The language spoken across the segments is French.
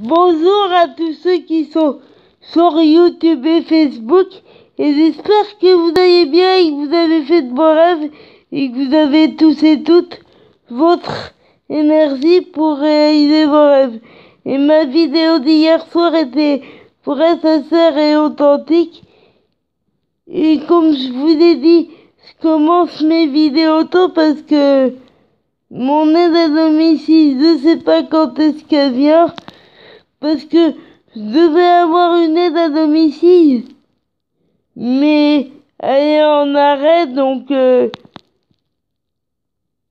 Bonjour à tous ceux qui sont sur YouTube et Facebook, et j'espère que vous allez bien et que vous avez fait de bons rêves et que vous avez tous et toutes votre énergie pour réaliser vos rêves. Et ma vidéo d'hier soir était vraie, sincère et authentique. Et comme je vous ai dit, je commence mes vidéos tôt parce que mon aide à domicile, je sais pas quand est-ce qu'elle vient. Parce que je devais avoir une aide à domicile, mais elle est en arrêt, donc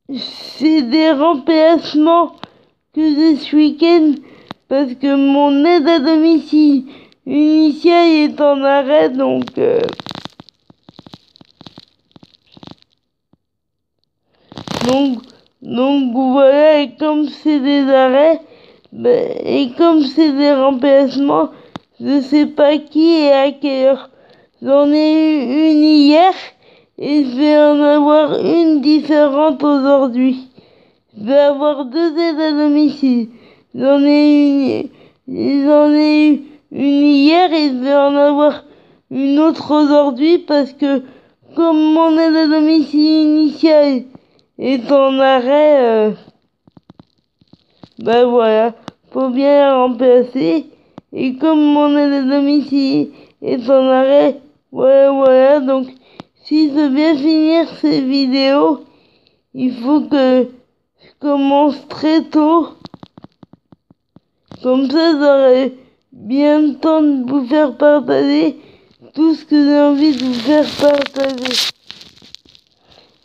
c'est des remplacements que j'ai ce week-end, parce que mon aide à domicile initiale est en arrêt, donc voilà, et comme c'est des arrêts, et comme c'est des remplacements, je sais pas qui et à quelle heure. J'en ai eu une hier et je vais en avoir une différente aujourd'hui. Je vais avoir 2 aides à domicile. J'en ai eu une hier et je vais en avoir une autre aujourd'hui parce que comme mon aide à domicile initiale est en arrêt, voilà, faut bien la remplacer. Et comme mon aide à domicile est en arrêt, voilà, donc si je veux bien finir ces vidéos, il faut que je commence très tôt. Comme ça, j'aurai bien le temps de vous faire partager tout ce que j'ai envie de vous faire partager.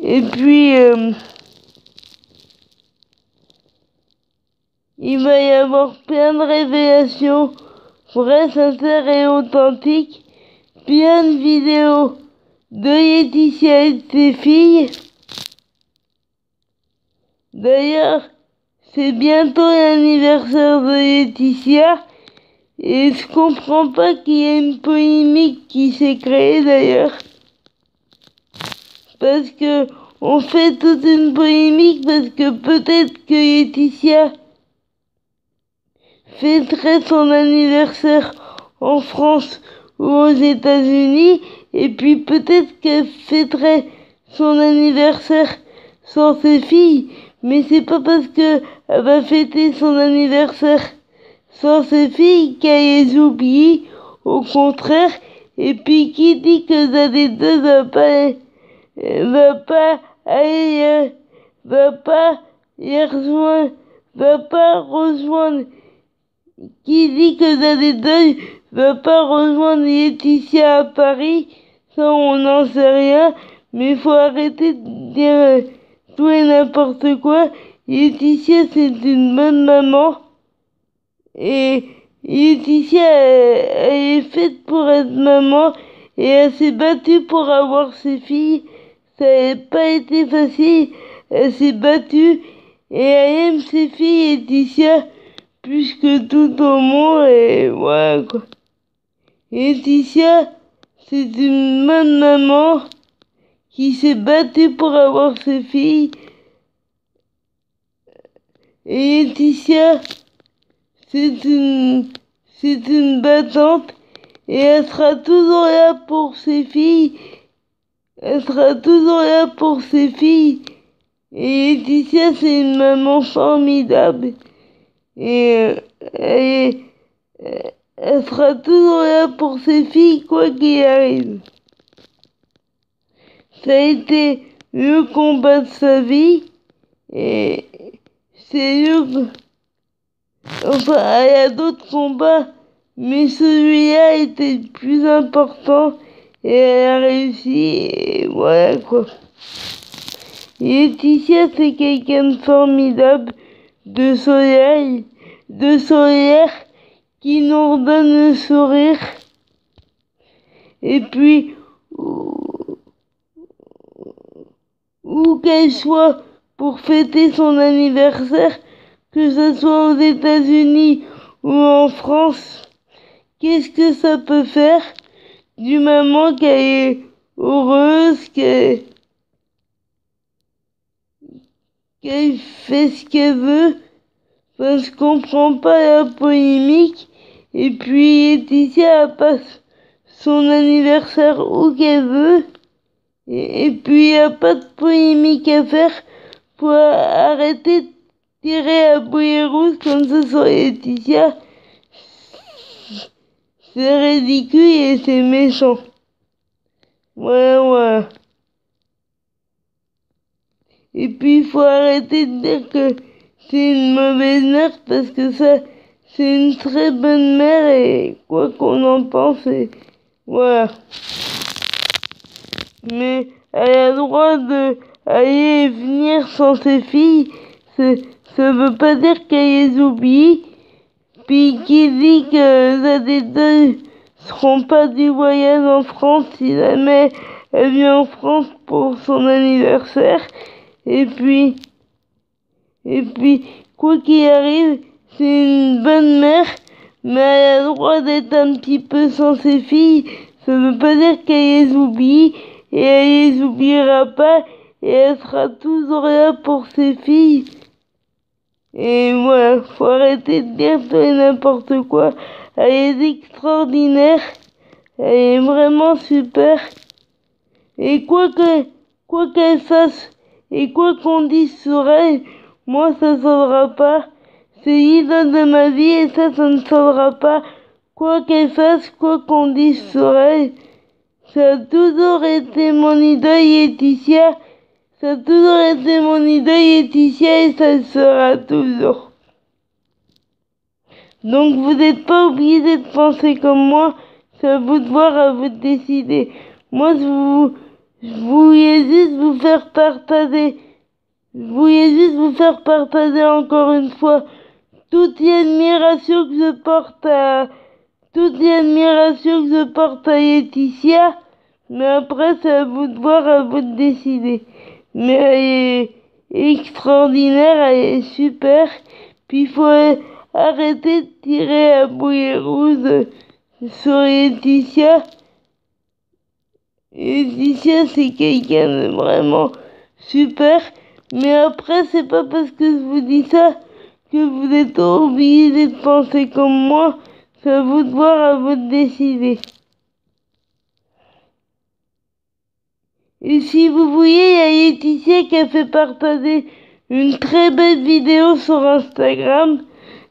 Et puis, il va y avoir plein de révélations vraies, sincères et authentiques, plein de vidéos de Laetitia et de ses filles. D'ailleurs, c'est bientôt l'anniversaire de Laetitia et je comprends pas qu'il y ait une polémique qui s'est créée d'ailleurs. Parce que on fait toute une polémique parce que peut-être que Laetitia fêterait son anniversaire en France ou aux États-Unis, et puis peut-être qu'elle fêterait son anniversaire sans ses filles, mais c'est pas parce que elle va fêter son anniversaire sans ses filles qu'elle les oublie, au contraire. Et puis qui dit que ZD2 va pas aller, va pas les rejoindre, va pas rejoindre. Qui dit que ZD2 va pas rejoindre Laetitia à Paris? Ça, on n'en sait rien, mais il faut arrêter de dire tout et n'importe quoi. Laetitia, c'est une bonne maman. Et Laetitia, elle est faite pour être maman. Et elle s'est battue pour avoir ses filles. Ça n'a pas été facile. Elle s'est battue. Et elle aime ses filles, Laetitia, plus que tout au monde, et voilà quoi. Laetitia, c'est une bonne maman qui s'est battue pour avoir ses filles. Et Laetitia, c'est une battante et elle sera toujours là pour ses filles. Elle sera toujours là pour ses filles. Et Laetitia, c'est une maman formidable. Et elle sera toujours là pour ses filles, quoi qu'il arrive. Ça a été le combat de sa vie. Et c'est le... Enfin, il y a d'autres combats, mais celui-là était le plus important. Et elle a réussi, et voilà quoi. Laetitia, c'est quelqu'un de formidable, de soleil, de solaire, qui nous redonne le sourire. Et puis, où qu'elle soit pour fêter son anniversaire, que ce soit aux États-Unis ou en France, qu'est-ce que ça peut faire du moment qu'elle est heureuse, qu'elle fait ce qu'elle veut, enfin, je comprends pas la polémique. Et puis Laetitia passe son anniversaire où qu'elle veut. Et puis y a pas de polémique à faire. Faut arrêter de tirer à boulet rouge comme ça sur Laetitia. C'est ridicule et c'est méchant. Ouais. Et puis il faut arrêter de dire que c'est une mauvaise mère parce que ça, c'est une très bonne mère et quoi qu'on en pense, et voilà. Mais elle a le droit de aller et venir sans ses filles. Ça veut pas dire qu'elle les oublie. Puis qui dit que les deux seront pas du voyage en France si jamais elle vient en France pour son anniversaire. Et puis, quoi qu'il arrive, c'est une bonne mère, mais elle a le droit d'être un petit peu sans ses filles. Ça veut pas dire qu'elle les oublie, et elle les oubliera pas, et elle sera toujours là pour ses filles. Et voilà, faut arrêter de dire tout et n'importe quoi. Elle est extraordinaire, elle est vraiment super. Et quoi qu'elle fasse, et quoi qu'on dise sur elle, moi ça sauvera pas. C'est l'idole de ma vie et ça ne sauvera pas. Quoi qu'elle fasse, quoi qu'on dise sur elle, ça a toujours été mon idole Laetitia. Ça a toujours été mon idole Laetitia et ça le sera toujours. Donc vous n'êtes pas obligé de penser comme moi, c'est à vous de voir, à vous de décider. Moi je voulais juste vous faire partager. Je voulais juste vous faire partager encore une fois toute l'admiration que je porte à Laetitia. Mais après c'est à vous de voir, à vous de décider. Mais elle est extraordinaire, elle est super. Puis il faut arrêter de tirer à boulet rouge sur Laetitia. Laetitia c'est quelqu'un de vraiment super. Mais après c'est pas parce que je vous dis ça que vous êtes obligé de penser comme moi. C'est à vous de voir, à vous de décider. Et si vous voyez, il y a Laetitia qui a fait partager une très belle vidéo sur Instagram.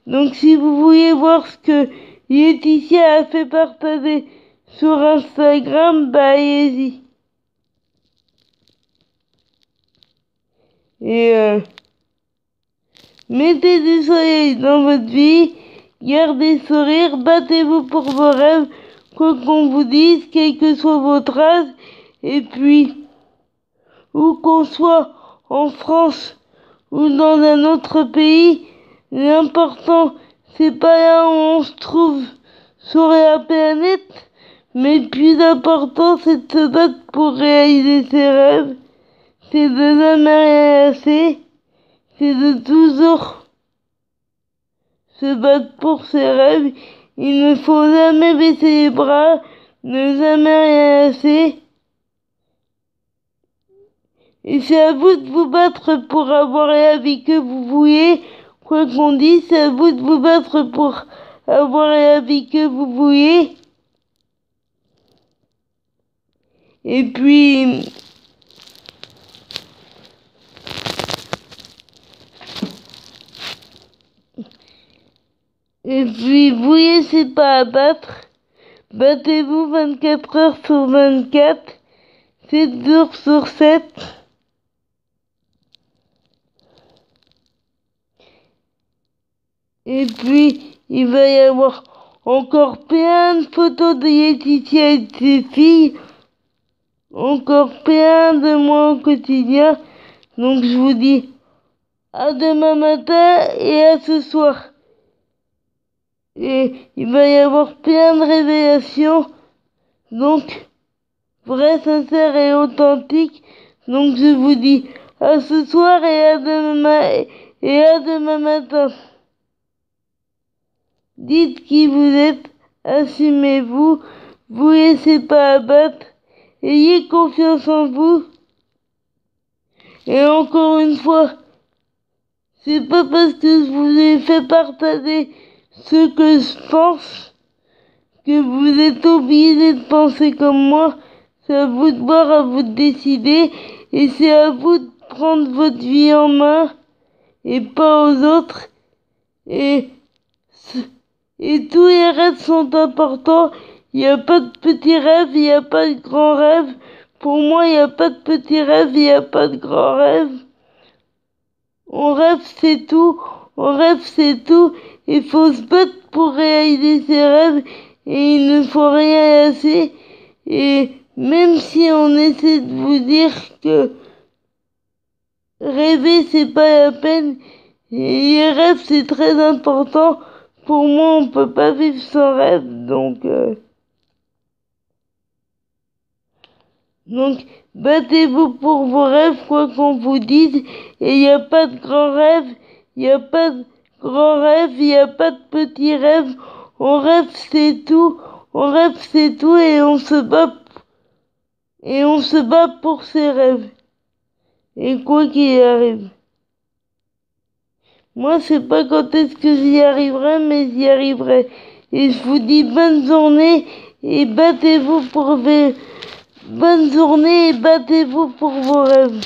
Donc si vous voulez voir ce que Laetitia a fait partager sur Instagram, bah allez-y. Et mettez du soleil dans votre vie, gardez sourire, battez-vous pour vos rêves, quoi qu'on vous dise, quel que soit votre âge, et puis, où qu'on soit en France ou dans un autre pays, l'important, c'est pas là où on se trouve sur la planète, mais le plus important, c'est de se battre pour réaliser ses rêves, c'est de jamais rien lâcher, c'est de toujours se battre pour ses rêves. Il ne faut jamais baisser les bras, ne jamais rien lâcher. Et c'est à vous de vous battre pour avoir la vie que vous voulez. Quoi qu'on dise, c'est à vous de vous battre pour avoir la vie que vous voulez. Et puis, vous laissez pas abattre. Battez-vous 24 heures sur 24, 7 jours sur 7. Et puis, il va y avoir encore plein de photos de Laetitia et de ses filles. Encore plein de moi au quotidien. Donc je vous dis à demain matin et à ce soir. Et il va y avoir plein de révélations. Donc, vrai, sincère et authentique. Donc je vous dis à ce soir et à demain matin. Dites qui vous êtes, assumez-vous, vous laissez pas abattre, ayez confiance en vous. Et encore une fois, C'est pas parce que je vous ai fait partager ce que je pense que vous êtes obligé de penser comme moi. C'est à vous de voir, à vous de décider, et c'est à vous de prendre votre vie en main et pas aux autres. Et tous les rêves sont importants. Il n'y a pas de petits rêves, il n'y a pas de grands rêves. Pour moi, il n'y a pas de petits rêves, il n'y a pas de grands rêves. On rêve, c'est tout. On rêve, c'est tout. Il faut se battre pour réaliser ses rêves. Et il ne faut rien lâcher. Et même si on essaie de vous dire que rêver, c'est pas la peine, les rêves, c'est très important. Pour moi, on peut pas vivre sans rêve. Donc, battez-vous pour vos rêves, quoi qu'on vous dise. Et il n'y a pas de grands rêves, il n'y a pas de grands rêves, il n'y a pas de petits rêves. On rêve, c'est tout. On rêve, c'est tout, et on se bat. Et on se bat pour ses rêves. Et quoi qu'il arrive. Moi, je sais pas quand est-ce que j'y arriverai, mais j'y arriverai. Et je vous dis bonne journée, et battez-vous pour vos... Bonne journée et battez-vous pour vos rêves.